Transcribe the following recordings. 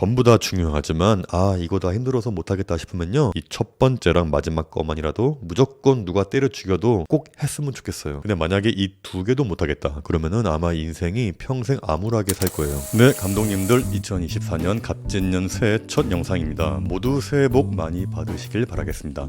전부 다 중요하지만 이거 다 힘들어서 못하겠다 싶으면요, 이 첫 번째랑 마지막 거만이라도 무조건 누가 때려 죽여도 꼭 했으면 좋겠어요. 근데 만약에 이 두 개도 못하겠다 그러면은 아마 인생이 평생 암울하게 살 거예요. 네, 감독님들, 2024년 갑진년 새해 첫 영상입니다. 모두 새해 복 많이 받으시길 바라겠습니다.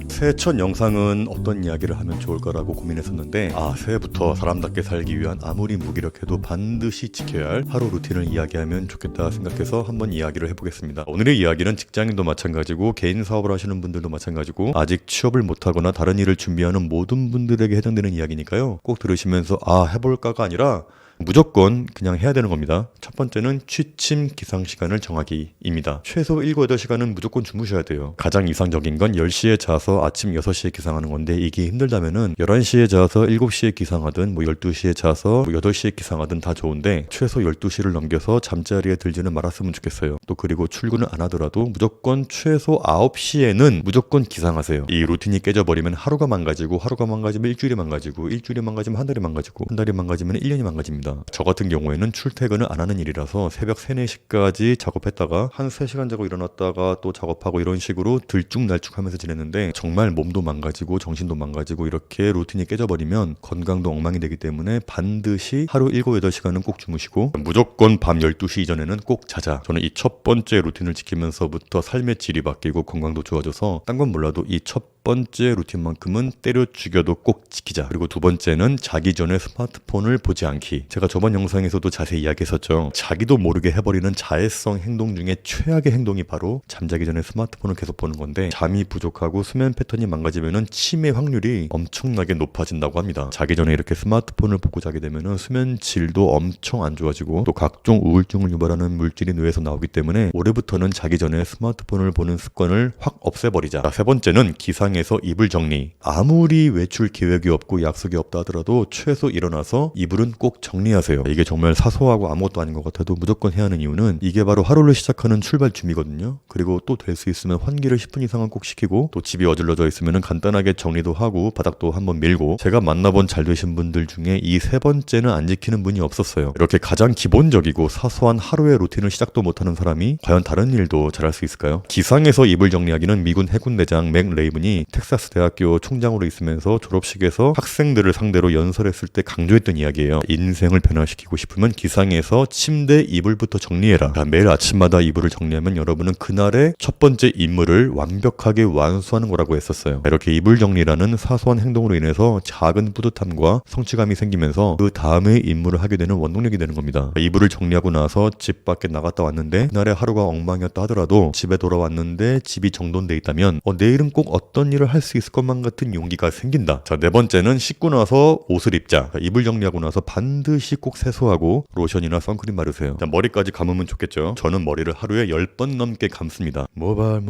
새해 첫 영상은 어떤 이야기를 하면 좋을까라고 고민했었는데, 새해부터 사람답게 살기 위한 아무리 무기력해도 반드시 지켜야 할 하루 루틴을 이야기하면 좋겠다 생각해서 한번 이야기를 해보겠습니다. 오늘의 이야기는 직장인도 마찬가지고 개인 사업을 하시는 분들도 마찬가지고 아직 취업을 못하거나 다른 일을 준비하는 모든 분들에게 해당되는 이야기니까요, 꼭 들으시면서 해볼까가 아니라 무조건 그냥 해야 되는 겁니다. 첫 번째는 취침 기상 시간을 정하기입니다. 최소 7, 8시간은 무조건 주무셔야 돼요. 가장 이상적인 건 10시에 자서 아침 6시에 기상하는 건데, 이게 힘들다면은 11시에 자서 7시에 기상하든 12시에 자서 8시에 기상하든 다 좋은데, 최소 12시를 넘겨서 잠자리에 들지는 말았으면 좋겠어요. 또 그리고 출근을 안 하더라도 무조건 최소 9시에는 무조건 기상하세요. 이 루틴이 깨져버리면 하루가 망가지고, 하루가 망가지면 일주일이 망가지고, 일주일이 망가지면 한 달이 망가지고, 한 달이 망가지면 1년이 망가집니다. 저 같은 경우에는 출퇴근을 안 하는 일이라서 새벽 3, 4시까지 작업했다가 한 3시간 자고 일어났다가 또 작업하고 이런 식으로 들쭉날쭉하면서 지냈는데, 정말 몸도 망가지고 정신도 망가지고 이렇게 루틴이 깨져버리면 건강도 엉망이 되기 때문에 반드시 하루 7, 8시간은 꼭 주무시고 무조건 밤 12시 이전에는 꼭 자자. 저는 이 첫 번째 루틴을 지키면서부터 삶의 질이 바뀌고 건강도 좋아져서 딴 건 몰라도 이 첫 번째 루틴만큼은 때려 죽여도 꼭 지키자. 그리고 두 번째는 자기 전에 스마트폰을 보지 않기. 제가 저번 영상에서도 자세히 이야기했었죠. 자기도 모르게 해버리는 자해성 행동 중에 최악의 행동이 바로 잠자기 전에 스마트폰을 계속 보는 건데, 잠이 부족하고 수면 패턴이 망가지면은 치매 확률이 엄청나게 높아진다고 합니다. 자기 전에 이렇게 스마트폰을 보고 자게 되면은 수면 질도 엄청 안 좋아지고 또 각종 우울증을 유발하는 물질이 뇌에서 나오기 때문에 올해부터는 자기 전에 스마트폰을 보는 습관을 확 없애버리자. 세 번째는 기상에서 이불 정리. 아무리 외출 계획이 없고 약속이 없다 하더라도 최소 일어나서 이불은 꼭 정리하세요. 이게 정말 사소하고 아무것도 아닌 것 같아도 무조건 해야 하는 이유는 이게 바로 하루를 시작하는 출발 준비거든요. 그리고 또 될 수 있으면 환기를 10분 이상은 꼭 시키고, 또 집이 어질러져 있으면 간단하게 정리도 하고 바닥도 한번 밀고. 제가 만나본 잘 되신 분들 중에 이 세 번째는 안 지키는 분이 없었어요. 이렇게 가장 기본적이고 사소한 하루의 루틴을 시작도 못하는 사람이 과연 다른 일도 잘할 수 있을까요? 기상에서 이불 정리하기는 미군 해군 대장 맥 레이븐이 텍사스 대학교 총장으로 있으면서 졸업식에서 학생들을 상대로 연설했을 때 강조했던 이야기예요. 인생을 변화시키고 싶으면 기상에서 침대 이불부터 정리해라. 매일 아침마다 이불을 정리하면 여러분은 그날의 첫 번째 임무를 완벽하게 완수하는 거라고 했었어요. 이렇게 이불 정리라는 사소한 행동으로 인해서 작은 뿌듯함과 성취감이 생기면서 그 다음에 임무를 하게 되는 원동력이 되는 겁니다. 이불을 정리하고 나서 집 밖에 나갔다 왔는데 그날의 하루가 엉망이었다 하더라도 집에 돌아왔는데 집이 정돈돼 있다면 내일은 꼭 어떤 일을 할 수 있을 것만 같은 용기가 생긴다. 자, 네 번째는 씻고 나서 옷을 입자. 이불 정리하고 나서 반드시 꼭 세수하고 로션이나 선크림 바르세요. 자, 머리까지 감으면 좋겠죠. 저는 머리를 하루에 10번 넘게 감습니다.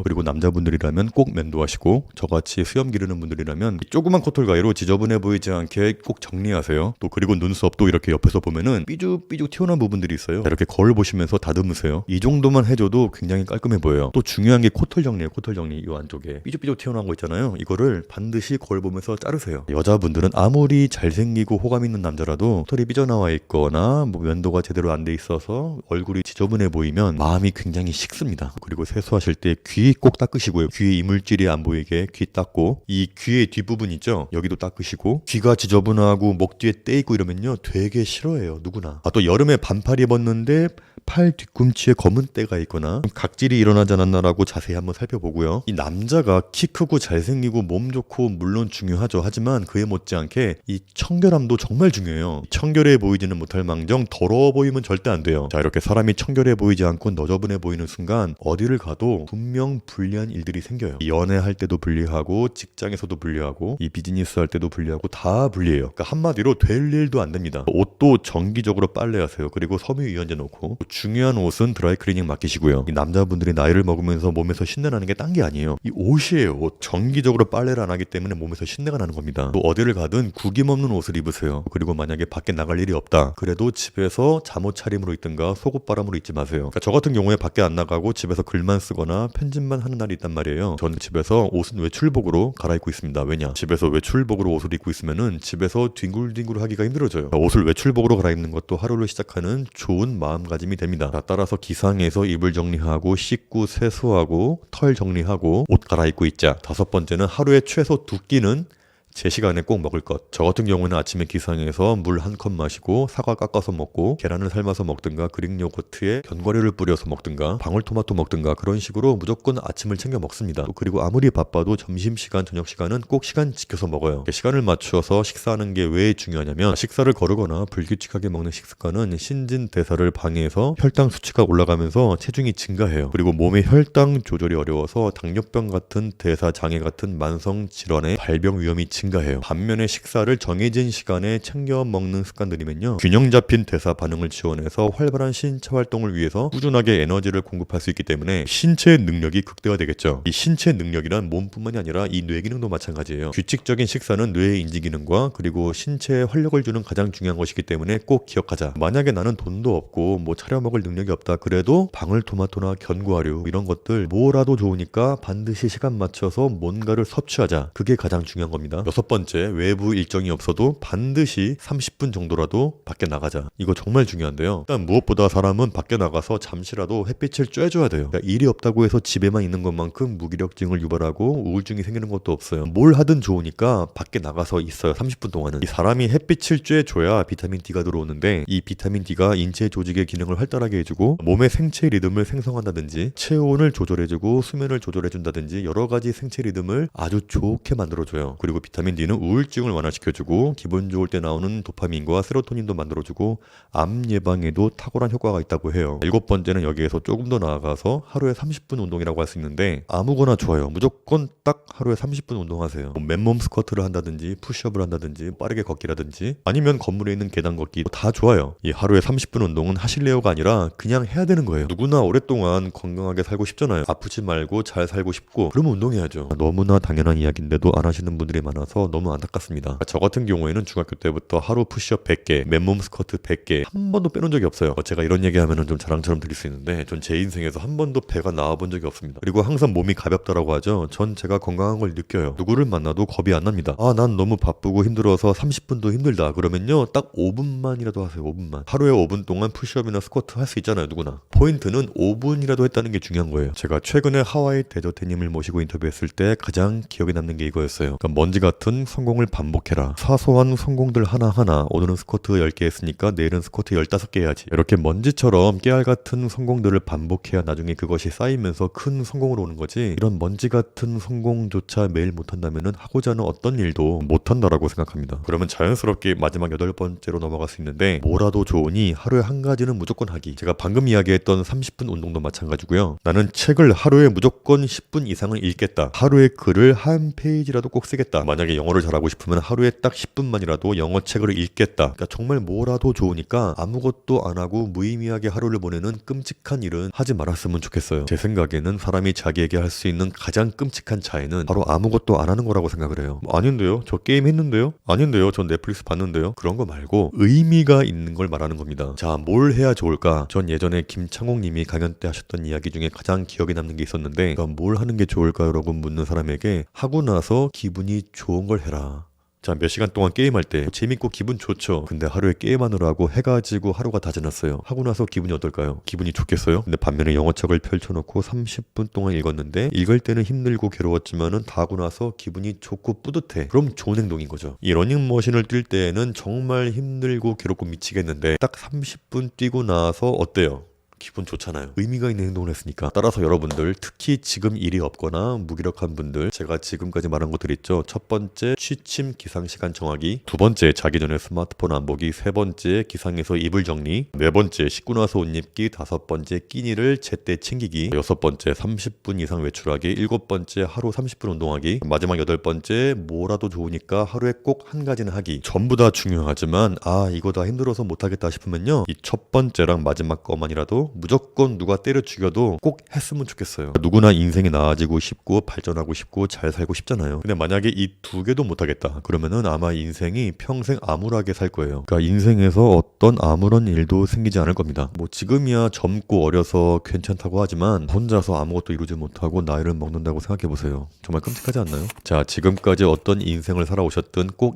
그리고 남자분들이라면 꼭 면도하시고, 저같이 수염 기르는 분들이라면 조그만 코털 가위로 지저분해 보이지 않게 꼭 정리하세요. 또 그리고 눈썹도 이렇게 옆에서 보면은 삐죽삐죽 튀어나온 부분들이 있어요. 자, 이렇게 거울 보시면서 다듬으세요. 이 정도만 해줘도 굉장히 깔끔해 보여요. 또 중요한 게 코털 정리예요. 코털 정리. 이 안쪽에 삐죽삐죽 튀어나온 거 있잖아요. 이거를 반드시 거울 보면서 자르세요. 여자분들은 아무리 잘생기고 호감 있는 남자라도 털이 삐져나와 있거나 면도가 제대로 안 돼 있어서 얼굴이 지저분해 보이면 마음이 굉장히 식습니다. 그리고 세수하실 때 귀 꼭 닦으시고요. 귀에 이물질이 안 보이게 귀 닦고, 이 귀의 뒷부분 있죠? 여기도 닦으시고. 귀가 지저분하고 목 뒤에 떼 있고 이러면요 되게 싫어해요, 누구나. 또 여름에 반팔 입었는데 팔 뒤꿈치에 검은 때가 있거나 각질이 일어나지 않았나라고 자세히 한번 살펴보고요. 이 남자가 키 크고 잘생기고 몸 좋고 물론 중요하죠. 하지만 그에 못지않게 이 청결함도 정말 중요해요. 청결해 보이지는 못할 망정 더러워 보이면 절대 안 돼요. 자, 이렇게 사람이 청결해 보이지 않고 너저분해 보이는 순간 어디를 가도 분명 불리한 일들이 생겨요. 연애할 때도 불리하고, 직장에서도 불리하고, 이 비즈니스 할 때도 불리하고, 다 불리해요. 그러니까 한마디로 될 일도 안 됩니다. 옷도 정기적으로 빨래하세요. 그리고 섬유유연제 넣고, 중요한 옷은 드라이클리닝 맡기시고요. 이 남자분들이 나이를 먹으면서 몸에서 신내 나는 게 딴 게 아니에요. 이 옷이에요. 옷. 정기적으로 빨래를 안 하기 때문에 몸에서 신내가 나는 겁니다. 또 어디를 가든 구김없는 옷을 입으세요. 그리고 만약에 밖에 나갈 일이 없다 그래도 집에서 잠옷 차림으로 있든가 속옷바람으로 입지 마세요. 그러니까 저 같은 경우에 밖에 안 나가고 집에서 글만 쓰거나 편집만 하는 날이 있단 말이에요. 저는 집에서 옷은 외출복으로 갈아입고 있습니다. 왜냐? 집에서 외출복으로 옷을 입고 있으면은 집에서 뒹굴뒹굴 하기가 힘들어져요. 옷을 외출복으로 갈아입는 것도 하루를 시작하는 좋은 마음가짐이 됩니다. 됩니다. 자, 따라서 기상해서 이불 정리하고 씻고 세수하고 털 정리하고 옷 갈아입고 있자. 5번째는 하루에 최소 2끼는 제 시간에 꼭 먹을 것. 저 같은 경우는 아침에 기상해서 물 한 컵 마시고 사과 깎아서 먹고 계란을 삶아서 먹든가 그릭 요거트에 견과류를 뿌려서 먹든가 방울토마토 먹든가 그런 식으로 무조건 아침을 챙겨 먹습니다. 그리고 아무리 바빠도 점심시간 저녁시간은 꼭 시간 지켜서 먹어요. 시간을 맞추어서 식사하는 게 왜 중요하냐면 식사를 거르거나 불규칙하게 먹는 식습관은 신진대사를 방해해서 혈당 수치가 올라가면서 체중이 증가해요. 그리고 몸의 혈당 조절이 어려워서 당뇨병 같은 대사 장애 같은 만성 질환의 발병 위험이 증가해요. 반면에 식사를 정해진 시간에 챙겨 먹는 습관들이면요, 균형 잡힌 대사 반응을 지원해서 활발한 신체 활동을 위해서 꾸준하게 에너지를 공급할 수 있기 때문에 신체 능력이 극대화되겠죠. 이 신체 능력이란 몸뿐만이 아니라 이 뇌 기능도 마찬가지예요. 규칙적인 식사는 뇌의 인지 기능과 그리고 신체에 활력을 주는 가장 중요한 것이기 때문에 꼭 기억하자. 만약에 나는 돈도 없고 뭐 차려 먹을 능력이 없다 그래도 방울토마토나 견과류 이런 것들 뭐라도 좋으니까 반드시 시간 맞춰서 뭔가를 섭취하자. 그게 가장 중요한 겁니다. 6번째, 외부 일정이 없어도 반드시 30분 정도라도 밖에 나가자. 이거 정말 중요한데요. 일단 무엇보다 사람은 밖에 나가서 잠시라도 햇빛을 쬐줘야 돼요. 그러니까 일이 없다고 해서 집에만 있는 것만큼 무기력증을 유발하고 우울증이 생기는 것도 없어요. 뭘 하든 좋으니까 밖에 나가서 있어요. 30분 동안은. 이 사람이 햇빛을 쬐줘야 비타민 D가 들어오는데 이 비타민 D가 인체 조직의 기능을 활달하게 해주고 몸의 생체 리듬을 생성한다든지 체온을 조절해주고 수면을 조절해준다든지 여러 가지 생체 리듬을 아주 좋게 만들어줘요. 그리고 비타민 D는 우울증을 완화시켜주고 기분 좋을 때 나오는 도파민과 세로토닌도 만들어주고 암 예방에도 탁월한 효과가 있다고 해요. 7번째는 여기에서 조금 더 나아가서 하루에 30분 운동이라고 할 수 있는데 아무거나 좋아요. 무조건 딱 하루에 30분 운동하세요. 맨몸 스쿼트를 한다든지 푸시업을 한다든지 빠르게 걷기라든지 아니면 건물에 있는 계단 걷기 다 좋아요. 이 하루에 30분 운동은 하실래요가 아니라 그냥 해야 되는 거예요. 누구나 오랫동안 건강하게 살고 싶잖아요. 아프지 말고 잘 살고 싶고 그러면 운동해야죠. 너무나 당연한 이야기인데도 안 하시는 분들이 많아서 너무 안타깝습니다. 저 같은 경우에는 중학교 때부터 하루 푸시업 100개, 맨몸 스쿼트 100개 한 번도 빼놓은 적이 없어요. 제가 이런 얘기하면 좀 자랑처럼 들릴 수 있는데 전 제 인생에서 한 번도 배가 나와본 적이 없습니다. 그리고 항상 몸이 가볍다라고 하죠. 전 제가 건강한 걸 느껴요. 누구를 만나도 겁이 안 납니다. 난 너무 바쁘고 힘들어서 30분도 힘들다. 그러면요 딱 5분만이라도 하세요. 5분만. 하루에 5분 동안 푸시업이나 스쿼트 할 수 있잖아요. 누구나. 포인트는 5분이라도 했다는 게 중요한 거예요. 제가 최근에 하와이 대저태님을 모시고 인터뷰했을 때 가장 기억에 남는 게 이거였어요. 그러니까 먼지 같은 성공을 반복해라. 사소한 성공들 하나하나 오늘은 스쿼트 10개 했으니까 내일은 스쿼트 15개 해야지. 이렇게 먼지처럼 깨알 같은 성공들을 반복해야 나중에 그것이 쌓이면서 큰 성공으로 오는 거지. 이런 먼지 같은 성공조차 매일 못한다면 하고자 하는 어떤 일도 못한다라고 생각합니다. 그러면 자연스럽게 마지막 8번째로 넘어갈 수 있는데 뭐라도 좋으니 하루에 한 가지는 무조건 하기. 제가 방금 이야기했던 30분 운동도 마찬가지고요. 나는 책을 하루에 무조건 10분 이상은 읽겠다. 하루에 글을 한 페이지라도 꼭 쓰겠다. 만약에 영어를 잘하고 싶으면 하루에 딱 10분만이라도 영어 책을 읽겠다. 그러니까 정말 뭐라도 좋으니까 아무것도 안 하고 무의미하게 하루를 보내는 끔찍한 일은 하지 말았으면 좋겠어요. 제 생각에는 사람이 자기에게 할 수 있는 가장 끔찍한 자해는 바로 아무것도 안 하는 거라고 생각을 해요. 아닌데요? 저 게임 했는데요? 아닌데요? 전 넷플릭스 봤는데요? 그런 거 말고 의미가 있는 걸 말하는 겁니다. 자, 뭘 해야 좋을까? 전 예전에 김창옥 님이 강연 때 하셨던 이야기 중에 가장 기억에 남는 게 있었는데 그러니까 뭘 하는 게 좋을까요? 라고 묻는 사람에게 하고 나서 기분이 좋은 걸 해라. 자, 몇 시간 동안 게임할 때 재밌고 기분 좋죠. 근데 하루에 게임하느라고 해가지고 하루가 다 지났어요. 하고 나서 기분이 어떨까요? 기분이 좋겠어요? 근데 반면에 영어책을 펼쳐놓고 30분 동안 읽었는데 읽을 때는 힘들고 괴로웠지만은 다 하고 나서 기분이 좋고 뿌듯해. 그럼 좋은 행동인 거죠. 이 러닝머신을 뛸 때는 정말 힘들고 괴롭고 미치겠는데 딱 30분 뛰고 나서 어때요? 기분 좋잖아요. 의미가 있는 행동을 했으니까. 따라서 여러분들 특히 지금 일이 없거나 무기력한 분들 제가 지금까지 말한 것들 있죠. 첫 번째 취침 기상시간 정하기, 두 번째 자기 전에 스마트폰 안 보기, 세 번째 기상해서 이불 정리, 네 번째 씻고 나서 옷 입기, 다섯 번째 끼니를 제때 챙기기, 여섯 번째 30분 이상 외출하기, 일곱 번째 하루 30분 운동하기, 마지막 여덟 번째 뭐라도 좋으니까 하루에 꼭 한 가지는 하기. 전부 다 중요하지만 이거 다 힘들어서 못하겠다 싶으면요 이 첫 번째랑 마지막 거만이라도 무조건 누가 때려 죽여도 꼭 했으면 좋겠어요. 누구나 인생이 나아지고 싶고 발전하고 싶고 잘 살고 싶잖아요. 근데 만약에 이 두 개도 못하겠다 그러면은 아마 인생이 평생 암울하게 살 거예요. 그러니까 인생에서 어떤 아무런 일도 생기지 않을 겁니다. 뭐 지금이야 젊고 어려서 괜찮다고 하지만 혼자서 아무것도 이루지 못하고 나이를 먹는다고 생각해보세요. 정말 끔찍하지 않나요? 자, 지금까지 어떤 인생을 살아오셨든 꼭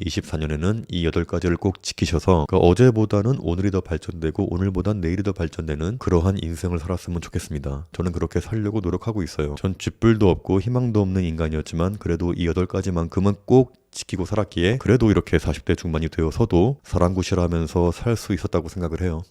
2024년에는 이 8가지를 꼭 지키셔서 그러니까 어제보다는 오늘이 더 발전되고 오늘보단 내일이 더 발전되는 이번에는 그러한 인생을 살았으면 좋겠습니다. 저는 그렇게 살려고 노력하고 있어요. 전 쥐뿔도 없고 희망도 없는 인간이었지만 그래도 이 8가지만큼은 꼭 지키고 살았기에 그래도 이렇게 40대 중반이 되어서도 사랑구실하면서 살 수 있었다고 생각을 해요.